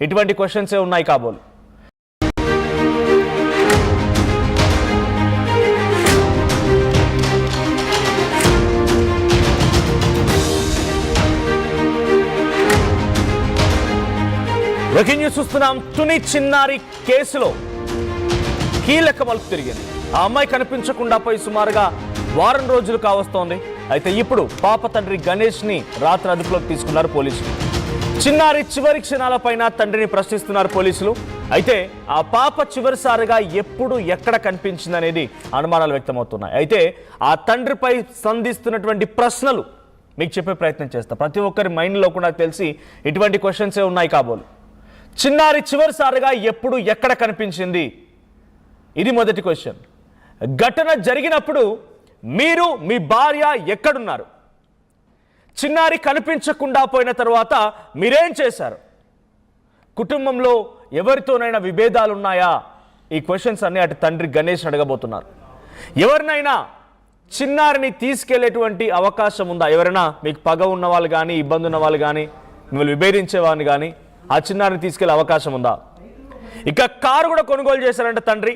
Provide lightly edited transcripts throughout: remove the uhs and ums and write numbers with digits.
ఇటువంటి క్వశ్చన్సే ఉన్నాయి కాబోలు. బ్రేకింగ్ న్యూస్ చూస్తున్నాం. తుని చిన్నారి కేసులో కీలక మలుపు తిరిగింది. ఆ అమ్మాయి కనిపించకుండా పోయి సుమారుగా వారం రోజులు కావస్తోంది. అయితే ఇప్పుడు పాప తండ్రి గణేష్ ని రాత్రి అదుపులోకి తీసుకున్నారు పోలీసులు. చిన్నారి చివరి క్షణాలపైన తండ్రిని ప్రశ్నిస్తున్నారు పోలీసులు. అయితే ఆ పాప చివరిసారిగా ఎప్పుడు ఎక్కడ కనిపించిందనేది అనుమానాలు వ్యక్తమవుతున్నాయి. అయితే ఆ తండ్రిపై సంధిస్తున్నటువంటి ప్రశ్నలు మీకు చెప్పే ప్రయత్నం చేస్తా. ప్రతి ఒక్కరి మైండ్లో కూడా తెలిసి ఇటువంటి క్వశ్చన్సే ఉన్నాయి కాబోలు. చిన్నారి చివరిసారిగా ఎప్పుడు ఎక్కడ కనిపించింది? ఇది మొదటి క్వశ్చన్. ఘటన జరిగినప్పుడు మీరు మీ భార్య ఎక్కడున్నారు? చిన్నారి కనిపించకుండా పోయిన తర్వాత మీరేం చేశారు? కుటుంబంలో ఎవరితోనైనా విభేదాలు ఉన్నాయా? ఈ క్వశ్చన్స్ అన్ని అటు తండ్రి గణేష్ అడగబోతున్నారు. ఎవరినైనా చిన్నారిని తీసుకెళ్లేటువంటి అవకాశం ఉందా? ఎవరైనా మీకు పగ ఉన్న వాళ్ళు కానీ, ఇబ్బంది ఉన్న వాళ్ళు కానీ, మిమ్మల్ని విభేదించేవాడిని కానీ ఆ చిన్నారిని తీసుకెళ్లే అవకాశం ఉందా? ఇక కారు కూడా కొనుగోలు చేశారంట తండ్రి.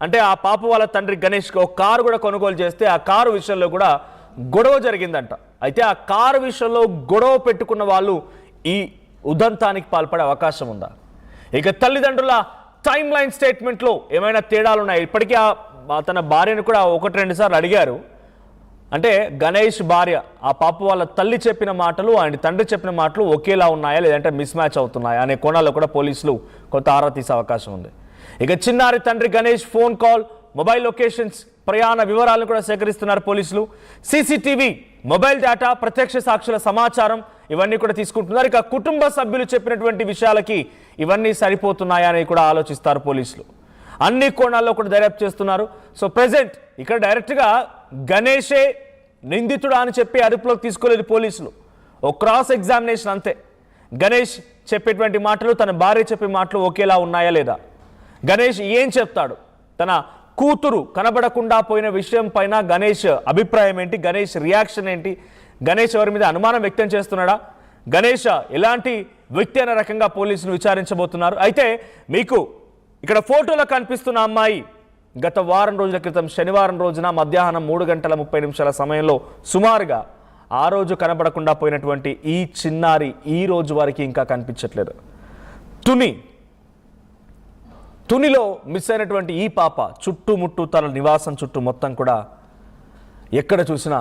అంటే ఆ పాప వాళ్ళ తండ్రి గణేష్కి ఒక కారు కూడా కొనుగోలు చేస్తే ఆ కారు విషయంలో కూడా గొడవ జరిగిందంట. అయితే ఆ కారు విషయంలో గొడవ పెట్టుకున్న వాళ్ళు ఈ ఉదంతానికి పాల్పడే అవకాశం ఉందా? ఇక తల్లిదండ్రుల టైమ్ లైన్ స్టేట్మెంట్లో ఏమైనా తేడాలు ఉన్నాయి? ఇప్పటికీ తన భార్యను కూడా 1-2 సార్లు అడిగారు. అంటే గణేష్ భార్య ఆ పాప వాళ్ళ తల్లి చెప్పిన మాటలు ఆయన తండ్రి చెప్పిన మాటలు ఒకేలా ఉన్నాయా లేదంటే మిస్ మ్యాచ్ అవుతున్నాయా అనే కోణాల్లో కూడా పోలీసులు కొంత ఆరా తీసే అవకాశం ఉంది. ఇక చిన్నారి తండ్రి Ganesh phone call, mobile locations, ప్రయాణ వివరాలను కూడా సేకరిస్తున్నారు పోలీసులు. సీసీటీవీ, మొబైల్ డేటా, ప్రత్యక్ష సాక్షుల సమాచారం ఇవన్నీ కూడా తీసుకుంటున్నారు. ఇక కుటుంబ సభ్యులు చెప్పినటువంటి విషయాలకి ఇవన్నీ సరిపోతున్నాయా అని కూడా ఆలోచిస్తారు పోలీసులు. అన్ని కోణాల్లో కూడా దర్యాప్తు చేస్తున్నారు. సో ప్రెసెంట్ ఇక్కడ డైరెక్ట్గా గణేషే నిందితుడా అని చెప్పి అదుపులోకి తీసుకోలేదు పోలీసులు. ఓ క్రాస్ ఎగ్జామినేషన్ అంతే. గణేష్ చెప్పేటువంటి మాటలు తన భార్య చెప్పే మాటలు ఒకేలా ఉన్నాయా లేదా? గణేష్ ఏం చెప్తాడు? తన కూతురు కనబడకుండా పోయిన విషయం పైన గణేష్ అభిప్రాయం ఏంటి? గణేష్ రియాక్షన్ ఏంటి? గణేష్ ఎవరి మీద అనుమానం వ్యక్తం చేస్తున్నాడా? గణేష్ ఎలాంటి వ్యక్తి అనే రకంగా పోలీసులు విచారించబోతున్నారు. అయితే మీకు ఇక్కడ ఫోటోలో కనిపిస్తున్న అమ్మాయి గత వారం రోజుల క్రితం శనివారం రోజున మధ్యాహ్నం 3:30 సమయంలో సుమారుగా ఆ రోజు కనబడకుండా పోయినటువంటి ఈ చిన్నారి ఈ రోజు వరకు ఇంకా కనిపించట్లేదు. తునిలో మిస్ అయినటువంటి ఈ పాప చుట్టుముట్టు తన నివాసం చుట్టూ మొత్తం కూడా ఎక్కడ చూసినా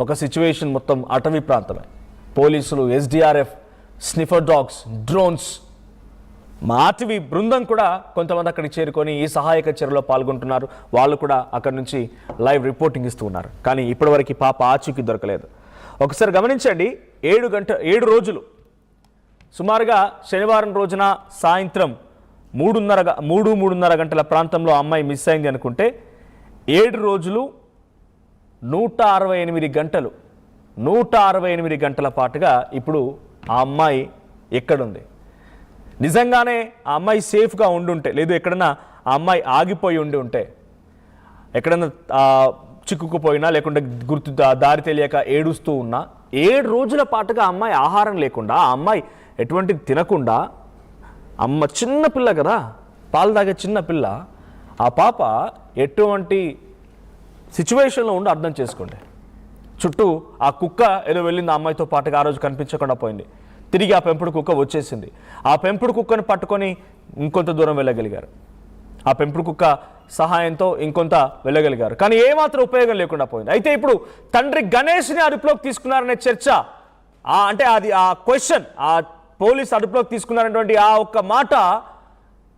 ఒక సిచ్యువేషన్ మొత్తం అటవీ ప్రాంతమే. పోలీసులు, ఎస్డిఆర్ఎఫ్, స్నిఫర్ డాగ్స్, డ్రోన్స్, అటవీ బృందం కూడా కొంతమంది అక్కడికి చేరుకొని ఈ సహాయక చర్యలో పాల్గొంటున్నారు. వాళ్ళు కూడా అక్కడి నుంచి లైవ్ రిపోర్టింగ్ ఇస్తూ ఉన్నారు. కానీ ఇప్పటివరకు పాప ఆచూకీ దొరకలేదు. ఒకసారి గమనించండి, 7 రోజులు సుమారుగా శనివారం రోజున సాయంత్రం 3:30 గంటల ప్రాంతంలో అమ్మాయి మిస్ అయింది అనుకుంటే 7 రోజులు 168 గంటల పాటుగా ఇప్పుడు ఆ అమ్మాయి ఎక్కడుంది? నిజంగానే ఆ అమ్మాయి సేఫ్గా ఉండుంటే, లేదు ఎక్కడన్నా ఆ అమ్మాయి ఆగిపోయి ఉంటే, ఎక్కడన్నా చిక్కుకుపోయినా లేకుంటే దారి తెలియక ఏడుస్తూ ఉన్నా 7 రోజుల పాటుగా ఆ అమ్మాయి ఆహారం లేకుండా, ఆ అమ్మాయి ఎటువంటిది తినకుండా, అమ్మ చిన్న పిల్ల కదా, పాలు తాగే చిన్న పిల్ల, ఆ పాప ఎటువంటి సిచ్యువేషన్లో ఉండి అర్థం చేసుకోండి. చుట్టూ ఆ కుక్క ఏదో వెళ్ళింది ఆ అమ్మాయితో పాటుగా, ఆ రోజు కనిపించకుండా పోయింది. తిరిగి ఆ పెంపుడు కుక్క వచ్చేసింది. ఆ పెంపుడు కుక్కను పట్టుకొని ఇంకొంత దూరం వెళ్ళగలిగారు. ఆ పెంపుడు కుక్క సహాయంతో ఇంకొంత వెళ్ళగలిగారు. కానీ ఏమాత్రం ఉపయోగం లేకుండా పోయింది. అయితే ఇప్పుడు తండ్రి గణేష్ని అదుపులోకి తీసుకున్నారనే చర్చ, అంటే అది ఆ క్వశ్చన్, ఆ పోలీసు అదుపులోకి తీసుకున్నారనేటువంటి ఆ ఒక్క మాట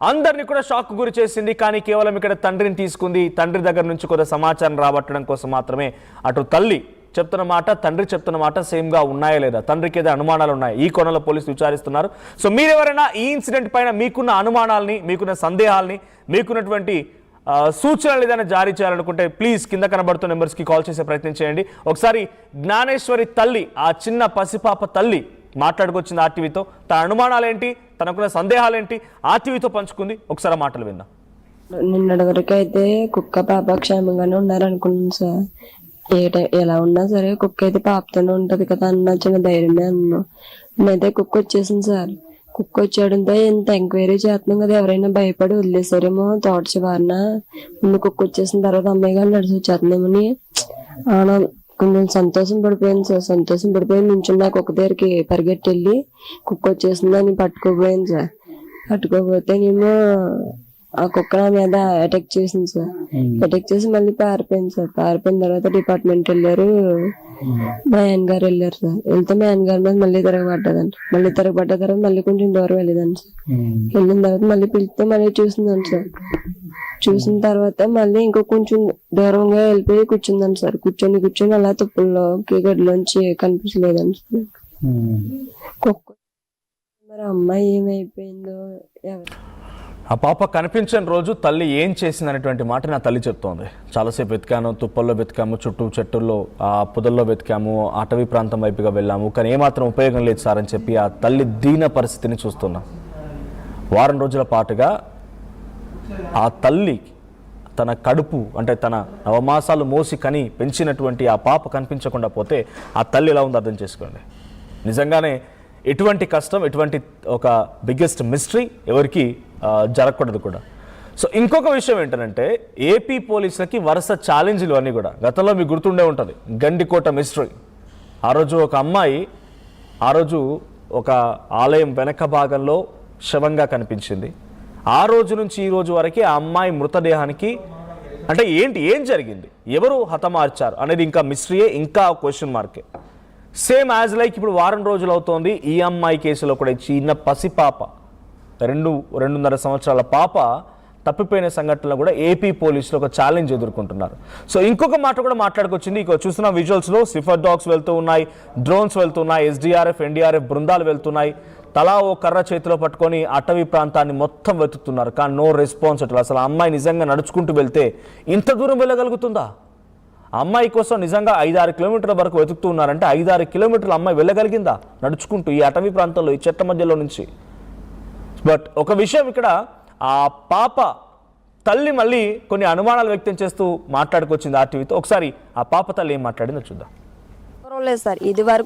అందరినీ కూడా షాక్ గురి చేసింది. కానీ కేవలం ఇక్కడ తండ్రిని తీసుకుంది. తండ్రి దగ్గర నుంచి కొంత సమాచారం రాబట్టడం కోసం మాత్రమే అటు తల్లి చెప్తున్న మాట, తండ్రి చెప్తున్న మాట సేమ్గా ఉన్నాయా లేదా, తండ్రికి ఏదో అనుమానాలు ఉన్నాయి, ఈ కోణంలో పోలీసులు విచారిస్తున్నారు. సో మీరెవరైనా ఈ ఇన్సిడెంట్ పైన మీకున్న అనుమానాలని, మీకున్న సందేహాలని, మీకున్నటువంటి సూచనలు ఏదైనా జారీ చేయాలనుకుంటే ప్లీజ్ కింద కనబడుతున్న నెంబర్స్కి కాల్ చేసే ప్రయత్నం చేయండి. ఒకసారి జ్ఞానేశ్వరి తల్లి, ఆ చిన్న పసిపాప తల్లి మాట్లాడుకొచ్చింది ఆర్టీవీతో. తన అనుమానాలు ఏంటి, తనకున్న సందేహాలు ఏంటి ఆర్టీవీతో పంచుకుంది. ఒకసారి మాటలు విందాం. నిన్నటి వరకు అయితే కుక్క పాప క్షేమంగానే ఉన్నారనుకున్నాను సార్. ఎలా ఉన్నా సరే కుక్క అయితే పాపతోనే ఉంటది కదా అన్న చిన్న ధైర్యమే అన్నా. నేనైతే కుక్క వచ్చేసింది సార్. కుక్క వచ్చేయడంతో ఇంత ఎంక్వైరీ చేస్తున్నాం కదా, ఎవరైనా భయపడి వదిలేసారేమో తోట చివరన, ముందు కుక్క వచ్చేసిన తర్వాత అమ్మాయి గారు నడిచి వచ్చేస్తుందేమని కొంచెం సంతోషం పడిపోయింది సార్. సంతోషం పడిపోయి నుంచుని నాకు ఒక దగ్గరికి పరిగెట్టి వెళ్ళి కుక్క వచ్చేసిందని పట్టుకోపోయింది సార్. పట్టుకోపోతే నేను ఆ కుక్క నా మీద అటాక్ చేసింది సార్. అటాక్ చేసి మళ్ళీ పారిపోయింది సార్. పారిపోయిన తర్వాత డిపార్ట్మెంట్ వెళ్ళారు, మా ఆయన గారు వెళ్ళారు సార్. వెళ్తే మా ఆయన గారి మీద మళ్ళీ తిరగబడ్డదండి. మళ్ళీ తిరగబడ్డ తర్వాత మళ్ళీ కొంచెం దూరం వెళ్ళేదండి సార్. వెళ్ళిన తర్వాత మళ్ళీ పిలిస్తే మళ్ళీ చూసిందండి సార్. చూసిన తర్వాత మళ్ళీ ఇంకో కొంచెం దూరంగా వెళ్ళిపోయి కూర్చుందండి సార్. కూర్చొని అలా తుప్పుల్లోకి గడిలోంచి కనిపించలేదండి సార్ కుక్క. మరి అమ్మాయి ఏమైపోయిందో ఎవరు. ఆ పాప కనిపించని రోజు తల్లి ఏం చేసింది అనేటువంటి మాట నా తల్లి చెప్తోంది. చాలాసేపు వెతికాను, తుప్పల్లో వెతికాము, చుట్టూ చెట్టుల్లో ఆ పొదల్లో వెతికాము, అటవీ ప్రాంతం వైపుగా వెళ్ళాము, కానీ ఏమాత్రం ఉపయోగం లేదు సార్ అని చెప్పి ఆ తల్లి దీన పరిస్థితిని చూస్తున్నాం. వారం రోజుల పాటుగా ఆ తల్లి తన కడుపు అంటే తన నవమాసాలు మోసి కని పెంచినటువంటి ఆ పాప కనిపించకుండా పోతే ఆ తల్లి ఎలా ఉందో అర్థం చేసుకోండి. నిజంగానే ఎటువంటి కష్టం, ఎటువంటి ఒక బిగ్గెస్ట్ మిస్టరీ ఎవరికి జరగకూడదు కూడా. సో ఇంకొక విషయం ఏంటంటే ఏపీ పోలీసులకి వరుస ఛాలెంజ్లు అన్నీ కూడా గతంలో మీకు గుర్తుండే ఉంటుంది. గండికోట మిస్టరీ, ఆ రోజు ఒక అమ్మాయి ఆ రోజు ఒక ఆలయం వెనక భాగంలో శవంగా కనిపించింది. ఆ రోజు నుంచి ఈ రోజు వరకు ఆ అమ్మాయి మృతదేహానికి అంటే ఏం జరిగింది, ఎవరు హతమార్చారు అనేది ఇంకా మిస్టరీయే, ఇంకా క్వశ్చన్ మార్కే. సేమ్ యాజ్ లైక్ ఇప్పుడు వారం రోజులు అవుతోంది ఈ అమ్మాయి కేసులో కూడా చిన్న పసిపాప 2.5 సంవత్సరాల పాప తప్పిపోయిన సంఘటనలో కూడా ఏపీ పోలీసులు ఒక ఛాలెంజ్ ఎదుర్కొంటున్నారు. సో ఇంకొక మాట కూడా మాట్లాడుకొచ్చింది. ఇక చూస్తున్న విజువల్స్లో సిఫర్ డాగ్స్ వెళ్తూ ఉన్నాయి, డ్రోన్స్ వెళ్తున్నాయి, ఎస్డీఆర్ఎఫ్ ఎన్డీఆర్ఎఫ్ బృందాలు వెళ్తున్నాయి. తలా ఓ కర్ర చేతిలో పట్టుకొని అటవీ ప్రాంతాన్ని మొత్తం వెతుకుతున్నారు, కానీ నో రెస్పాన్స్ అట్లా. అసలు అమ్మాయి నిజంగా నడుచుకుంటూ వెళ్తే ఇంత దూరం వెళ్ళగలుగుతుందా? అమ్మాయి కోసం నిజంగా 5-6 కిలోమీటర్ల వరకు వెతుకుతూ ఉన్నారంటే 5-6 కిలోమీటర్ల అమ్మాయి వెళ్ళగలిగిందా నడుచుకుంటూ ఈ అటవీ ప్రాంతంలో, ఈ చెట్ల మధ్యలో నుంచి? బట్ ఒక విషయం ఇక్కడ, ఆ పాప తల్లి మళ్ళీ కొన్ని అనుమానాలు వ్యక్తం చేస్తూ మాట్లాడుకొచ్చింది ఆర్టీవీతో. ఒకసారి ఆ పాప తల్లి ఏం మాట్లాడిందో చూద్దాం. లేదు సార్, ఇది వరకు